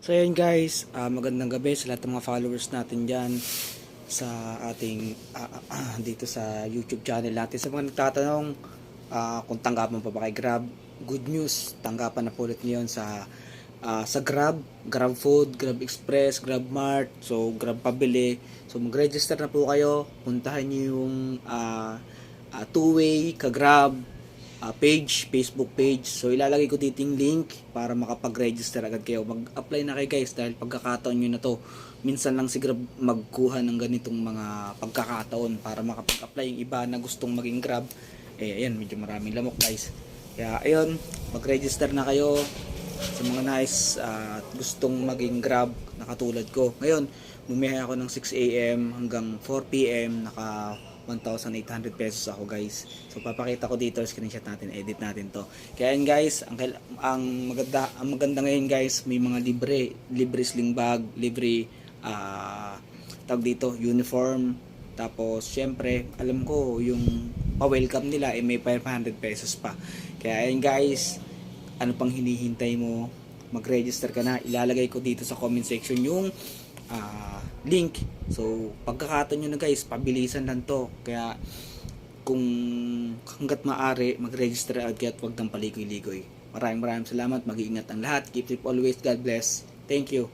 So ayun guys, magandang gabi sa lahat ng mga followers natin dyan sa ating dito sa YouTube channel natin. Sa mga nagtatanong kung tanggapan pa ba kay Grab, good news, tanggapan na po ulit ngayon sa Grab, Grab Food, Grab Express, Grab Mart, so Grab Pabili. So mag-register na po kayo, puntahan niyo yung two-way ka Grab page, Facebook page. So ilalagay ko dito yung link para makapag-register agad kayo. Mag-apply na kayo guys dahil pagkakataon nyo na to. Minsan lang si Grab magkuha ng ganitong mga pagkakataon para makapag-apply yung iba na gustong maging Grab. Ayan, medyo maraming lamok guys. Kaya ayun, mag-register na kayo sa mga nice gustong maging Grab na katulad ko. Ngayon, bumiyahe ako ng 6 AM hanggang 4 PM, naka 1,800 pesos ako guys. So papakita ko dito, screenshot natin, edit natin to. Kaya yun guys, ang maganda ngayon guys, may mga libre sling bag, libre tag dito, uniform. Tapos syempre, alam ko yung pa-welcome nila may 500 pesos pa. Kaya yun guys, ano pang hinihintay mo? Mag-register ka na. Ilalagay ko dito sa comment section yung link. So pagkakataon nyo na guys, pabilisan lang to. Kaya kung hanggat maaari, mag-register agad at wag nang paligoy-ligoy. Maraming salamat. Mag-iingat ang lahat. Keep safe always. God bless. Thank you.